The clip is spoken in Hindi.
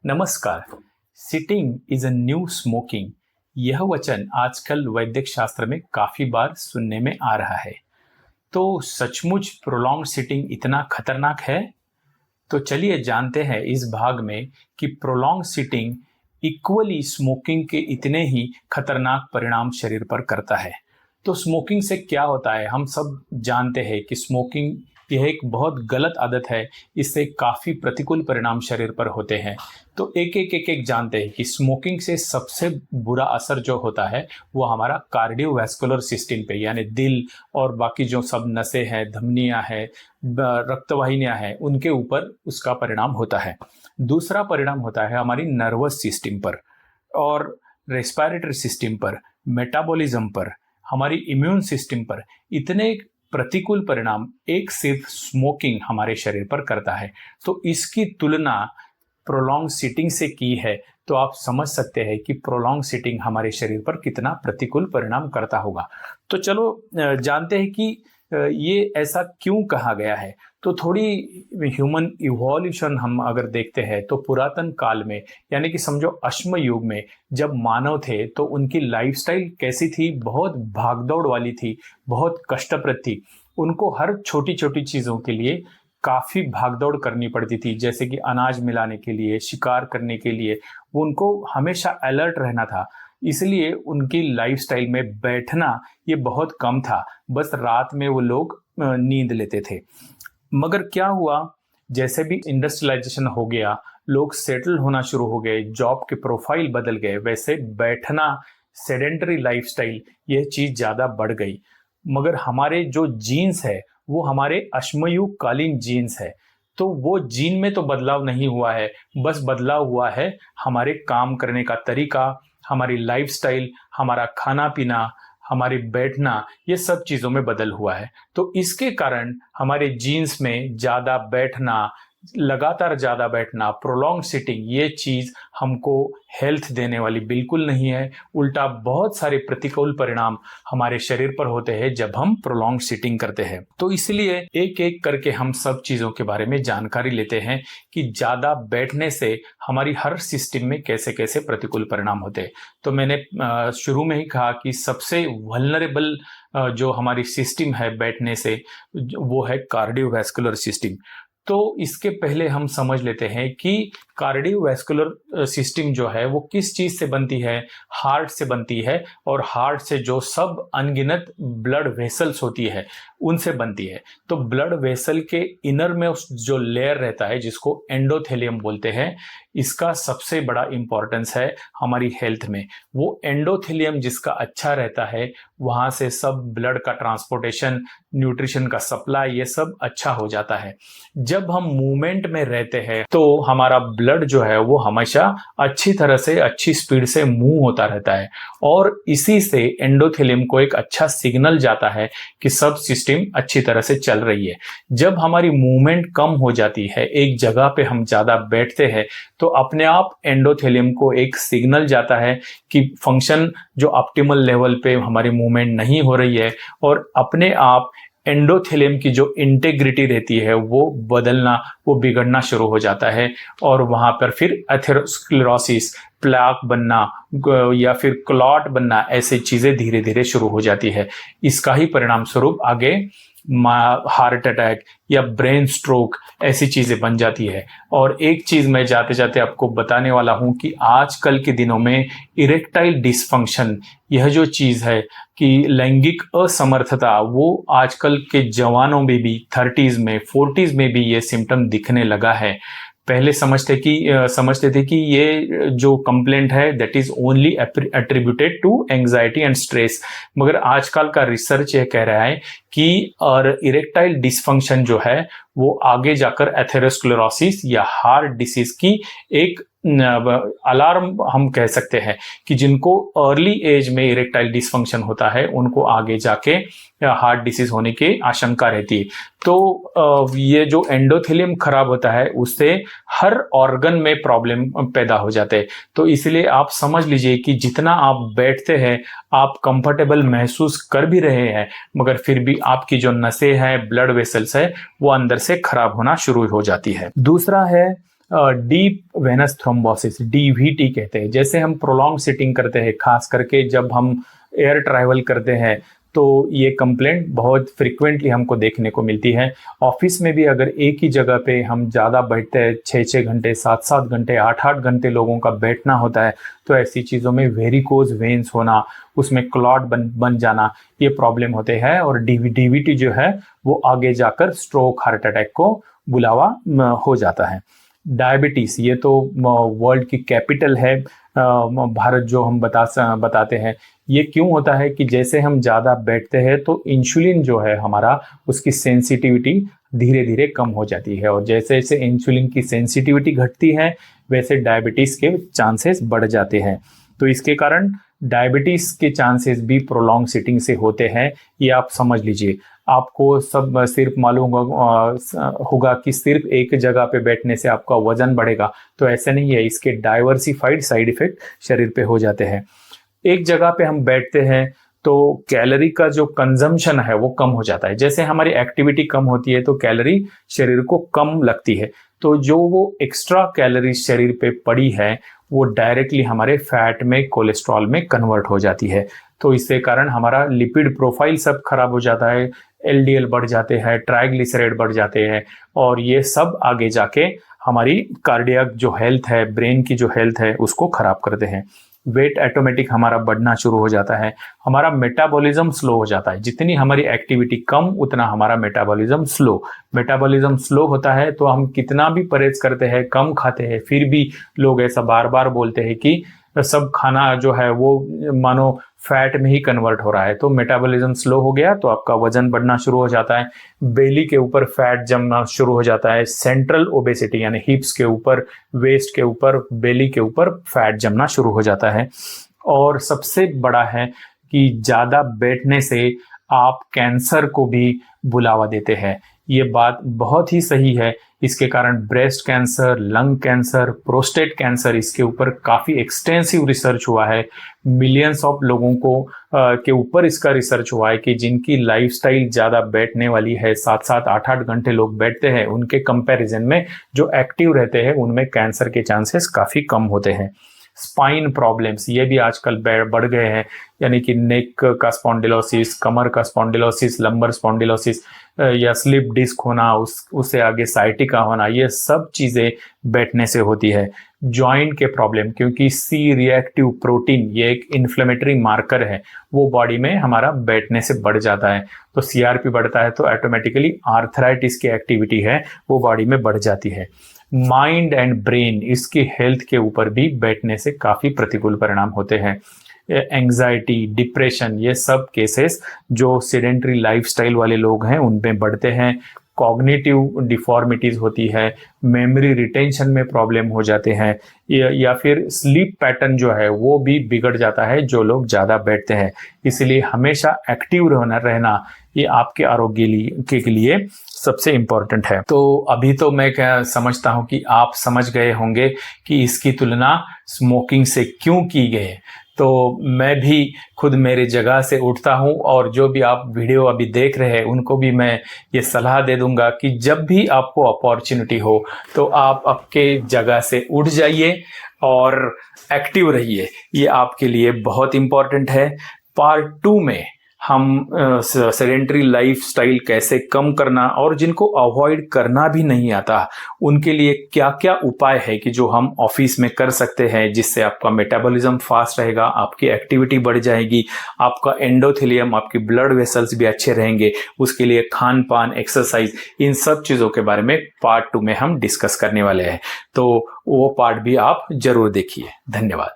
नमस्कार। Sitting is a new smoking, यह वचन आजकल वैद्यक शास्त्र में काफी बार सुनने में आ रहा है। तो सचमुच प्रोलॉन्ग सिटिंग इतना खतरनाक है? तो चलिए जानते हैं इस भाग में कि प्रोलॉन्ग सिटिंग इक्वली स्मोकिंग के इतने ही खतरनाक परिणाम शरीर पर करता है। तो स्मोकिंग से क्या होता है, हम सब जानते हैं कि स्मोकिंग यह एक बहुत गलत आदत है। इससे काफ़ी प्रतिकूल परिणाम शरीर पर होते हैं। तो एक जानते हैं कि स्मोकिंग से सबसे बुरा असर जो होता है वो हमारा कार्डियोवैस्कुलर सिस्टम पे, यानी दिल और बाकी जो सब नसें हैं, धमनियां हैं, रक्तवाहिनियां हैं, उनके ऊपर उसका परिणाम होता है। दूसरा परिणाम होता है हमारी नर्वस सिस्टम पर और रेस्पिरेटरी सिस्टम पर, मेटाबॉलिज्म पर, हमारी इम्यून सिस्टम पर। इतने प्रतिकूल परिणाम एक सिर्फ स्मोकिंग हमारे शरीर पर करता है। तो इसकी तुलना प्रोलॉन्ग सिटिंग से की है, तो आप समझ सकते हैं कि प्रोलॉन्ग सिटिंग हमारे शरीर पर कितना प्रतिकूल परिणाम करता होगा। तो चलो जानते हैं कि ये ऐसा क्यों कहा गया है। तो थोड़ी ह्यूमन इवोल्यूशन हम अगर देखते हैं तो पुरातन काल में, यानी कि समझो अश्म युग में, जब मानव थे तो उनकी लाइफस्टाइल कैसी थी? बहुत भागदौड़ वाली थी, बहुत कष्टप्रद थी। उनको हर छोटी छोटी चीज़ों के लिए काफ़ी भागदौड़ करनी पड़ती थी, जैसे कि अनाज मिलाने के लिए, शिकार करने के लिए। वो उनको हमेशा अलर्ट रहना था। इसलिए उनकी लाइफस्टाइल में बैठना ये बहुत कम था, बस रात में वो लोग नींद लेते थे। मगर क्या हुआ, जैसे भी इंडस्ट्रियलाइजेशन हो गया, लोग सेटल होना शुरू हो गए, जॉब के प्रोफाइल बदल गए, वैसे बैठना, सेडेंटरी लाइफस्टाइल, यह चीज़ ज़्यादा बढ़ गई। मगर हमारे जो जीन्स है वो हमारे अश्मयुग कालीन जीन्स है। तो वो जीन में तो बदलाव नहीं हुआ है, बस बदलाव हुआ है हमारे काम करने का तरीका, हमारी लाइफस्टाइल, हमारा खाना पीना, हमारी बैठना, ये सब चीज़ों में बदल हुआ है। तो इसके कारण हमारे जीन्स में ज़्यादा बैठना, लगातार ज़्यादा बैठना, प्रोलॉन्ग सिटिंग, ये चीज़ हमको हेल्थ देने वाली बिल्कुल नहीं है। उल्टा बहुत सारे प्रतिकूल परिणाम हमारे शरीर पर होते हैं जब हम प्रोलॉन्ग सिटिंग करते हैं। तो इसलिए एक एक करके हम सब चीज़ों के बारे में जानकारी लेते हैं कि ज़्यादा बैठने से हमारी हर सिस्टम में कैसे कैसे प्रतिकूल परिणाम होते हैं। तो मैंने शुरू में ही कहा कि सबसे वल्नरेबल जो हमारी सिस्टम है बैठने से, वो है कार्डियोवैस्कुलर सिस्टम। तो इसके पहले हम समझ लेते हैं कि कार्डियोवैस्कुलर सिस्टम जो है वो किस चीज़ से बनती है। हार्ट से बनती है, और हार्ट से जो सब अनगिनत ब्लड वेसल्स होती है उनसे बनती है। तो ब्लड वेसल के इनर में उस जो लेयर रहता है जिसको एंडोथेलियम बोलते हैं, इसका सबसे बड़ा इंपॉर्टेंस है हमारी हेल्थ में। वो एंडोथेलियम जिसका अच्छा रहता है, वहाँ से सब ब्लड का ट्रांसपोर्टेशन, न्यूट्रिशन का सप्लाई, ये सब अच्छा हो जाता है। जब हम मूवमेंट में रहते हैं तो हमारा ब्लड जो है वो हमेशा अच्छी तरह से, अच्छी स्पीड से मूव होता रहता है, और इसी से एंडोथेलियम को एक अच्छा सिग्नल जाता है कि सब सिस्टम अच्छी तरह से चल रही है। जब हमारी मूवमेंट कम हो जाती है, एक जगह पे हम ज़्यादा बैठते हैं, तो अपने आप एंडोथेलियम को एक सिग्नल जाता है कि फंक्शन जो ऑप्टिमल लेवल पे हमारी मूवमेंट नहीं हो रही है, और अपने आप एंडोथेलियम की जो इंटेग्रिटी रहती है वो बदलना, वो बिगड़ना शुरू हो जाता है, और वहाँ पर फिर एथेरोस्क्लेरोसिस, प्लाक बनना या फिर क्लॉट बनना, ऐसी चीज़ें धीरे धीरे शुरू हो जाती है। इसका ही परिणाम स्वरूप आगे हार्ट अटैक या ब्रेन स्ट्रोक, ऐसी चीज़ें बन जाती है। और एक चीज़ मैं जाते जाते आपको बताने वाला हूँ कि आजकल के दिनों में इरेक्टाइल डिसफंक्शन, यह जो चीज़ है कि लैंगिक असमर्थता, वो आजकल के जवानों में भी, 30s में, 40s में भी ये सिम्टम दिखने लगा है। पहले समझते थे कि ये जो कंप्लेंट है that is only attributed to anxiety and stress, मगर आजकल का रिसर्च ये कह रहा है कि और इरेक्टाइल डिसफंक्शन जो है वो आगे जाकर एथेरोस्क्लेरोसिस या हार्ट डिसीज की एक अलार्म हम कह सकते हैं, कि जिनको अर्ली एज में इरेक्टाइल डिसफंक्शन होता है उनको आगे जाके हार्ट डिसीज होने की आशंका रहती है। तो ये जो एंडोथेलियम खराब होता है उससे हर ऑर्गन में प्रॉब्लम पैदा हो जाते हैं। तो इसलिए आप समझ लीजिए कि जितना आप बैठते हैं, आप कंफर्टेबल महसूस कर भी रहे हैं, मगर फिर भी आपकी जो नसें हैं, ब्लड वेसल्स है, वो अंदर से खराब होना शुरू हो जाती है। दूसरा है डीप वेनस थ्रोम्बोसिस, डीवीटी कहते हैं। जैसे हम प्रोलॉन्ग सिटिंग करते हैं, खास करके जब हम एयर ट्रैवल करते हैं, तो ये कंप्लेंट बहुत फ्रिक्वेंटली हमको देखने को मिलती है। ऑफिस में भी अगर एक ही जगह पे हम ज़्यादा बैठते हैं, 6-6 घंटे, 7-7 घंटे, 8-8 घंटे लोगों का बैठना होता है, तो ऐसी चीज़ों में वेरिकोज वेन्स होना, उसमें क्लॉट बन जाना, ये प्रॉब्लम होते हैं। और डीवीटी जो है वो आगे जाकर स्ट्रोक, हार्ट अटैक को बुलावा हो जाता है। डायबिटीज़, ये तो वर्ल्ड की कैपिटल है भारत, जो हम बताते हैं। ये क्यों होता है कि जैसे हम ज़्यादा बैठते हैं तो इंसुलिन जो है हमारा, उसकी सेंसिटिविटी धीरे धीरे कम हो जाती है, और जैसे जैसे इंसुलिन की सेंसिटिविटी घटती है वैसे डायबिटीज़ के चांसेस बढ़ जाते हैं। तो इसके कारण डायबिटीज़ के चांसेस भी प्रोलॉन्ग सिटिंग से होते हैं, ये आप समझ लीजिए। आपको सब सिर्फ मालूम होगा कि सिर्फ एक जगह पे बैठने से आपका वजन बढ़ेगा, तो ऐसा नहीं है। इसके डाइवर्सिफाइड साइड इफेक्ट शरीर पे हो जाते हैं। एक जगह पे हम बैठते हैं तो कैलोरी का जो कंजम्पशन है वो कम हो जाता है। जैसे हमारी एक्टिविटी कम होती है तो कैलोरी शरीर को कम लगती है, तो जो वो एक्स्ट्रा कैलोरी शरीर पे पड़ी है वो डायरेक्टली हमारे फैट में, कोलेस्ट्रॉल में कन्वर्ट हो जाती है। तो इसके कारण हमारा लिपिड प्रोफाइल सब खराब हो जाता है, एलडीएल बढ़ जाते हैं, ट्राइग्लिसराइड बढ़ जाते हैं, और ये सब आगे जाके हमारी कार्डियक जो हेल्थ है, ब्रेन की जो हेल्थ है, उसको खराब करते हैं। वेट ऑटोमेटिक हमारा बढ़ना शुरू हो जाता है, हमारा मेटाबॉलिज्म स्लो हो जाता है। जितनी हमारी एक्टिविटी कम, उतना हमारा मेटाबॉलिज्म स्लो। मेटाबॉलिज्म स्लो होता है तो हम कितना भी परहेज करते हैं, कम खाते हैं, फिर भी लोग ऐसा बार बार बोलते हैं कि सब खाना जो है वो मानो फैट में ही कन्वर्ट हो रहा है। तो मेटाबॉलिज्म स्लो हो गया तो आपका वजन बढ़ना शुरू हो जाता है, बेली के ऊपर फैट जमना शुरू हो जाता है, सेंट्रल ओबेसिटी यानी हिप्स के ऊपर, वेस्ट के ऊपर, बेली के ऊपर फैट जमना शुरू हो जाता है। और सबसे बड़ा है कि ज़्यादा बैठने से आप कैंसर को भी बुलावा देते हैं। ये बात बहुत ही सही है। इसके कारण breast cancer, lung cancer, prostate cancer, इसके ऊपर काफ़ी एक्सटेंसिव रिसर्च हुआ है। मिलियंस ऑफ लोगों को के ऊपर इसका रिसर्च हुआ है कि जिनकी लाइफस्टाइल ज़्यादा बैठने वाली है, 7-7, 8-8 घंटे लोग बैठते हैं, उनके कंपैरिजन में जो एक्टिव रहते हैं उनमें कैंसर के चांसेस काफ़ी कम होते हैं। स्पाइन प्रॉब्लम्स, ये भी आजकल बढ़ गए हैं, यानी कि नेक का स्पॉन्डिलोसिस, कमर का स्पॉन्डिलोसिस, लंबर स्पॉन्डिलोसिस, या स्लिप डिस्क होना, उससे आगे साइटिका होना, ये सब चीज़ें बैठने से होती है। जॉइंट के प्रॉब्लम, क्योंकि सी रिएक्टिव प्रोटीन ये एक इन्फ्लेमेटरी मार्कर है, वो बॉडी में हमारा बैठने से बढ़ जाता है। तो सीआरपी बढ़ता है तो ऑटोमेटिकली आर्थराइटिस की एक्टिविटी है वो बॉडी में बढ़ जाती है। माइंड एंड ब्रेन, इसकी हेल्थ के ऊपर भी बैठने से काफ़ी प्रतिकूल परिणाम होते हैं। एंजाइटी, डिप्रेशन, ये सब केसेस जो सेडेंटरी लाइफस्टाइल वाले लोग हैं उनमें बढ़ते हैं। कॉग्निटिव डिफॉर्मिटीज़ होती है, मेमोरी रिटेंशन में प्रॉब्लम हो जाते हैं, या फिर स्लीप पैटर्न जो है वो भी बिगड़ जाता है जो लोग ज़्यादा बैठते हैं। इसलिए हमेशा एक्टिव रहना ये आपके आरोग्य के लिए सबसे इम्पोर्टेंट है। तो अभी तो मैं क्या समझता हूँ कि आप समझ गए होंगे कि इसकी तुलना स्मोकिंग से क्यों की गई है। तो मैं भी खुद मेरे जगह से उठता हूँ, और जो भी आप वीडियो अभी देख रहे हैं उनको भी मैं ये सलाह दे दूंगा कि जब भी आपको अपॉर्चुनिटी हो तो आप आपके जगह से उठ जाइए और एक्टिव रहिए। ये आपके लिए बहुत इम्पोर्टेंट है। पार्ट 2 में हम सेडेंटरी लाइफस्टाइल कैसे कम करना, और जिनको अवॉइड करना भी नहीं आता उनके लिए क्या क्या उपाय है कि जो हम ऑफिस में कर सकते हैं, जिससे आपका मेटाबॉलिज्म फास्ट रहेगा, आपकी एक्टिविटी बढ़ जाएगी, आपका एंडोथेलियम, आपकी ब्लड वेसल्स भी अच्छे रहेंगे। उसके लिए खान पान, एक्सरसाइज, इन सब चीज़ों के बारे में पार्ट 2 में हम डिस्कस करने वाले हैं। तो वो पार्ट भी आप जरूर देखिए। धन्यवाद।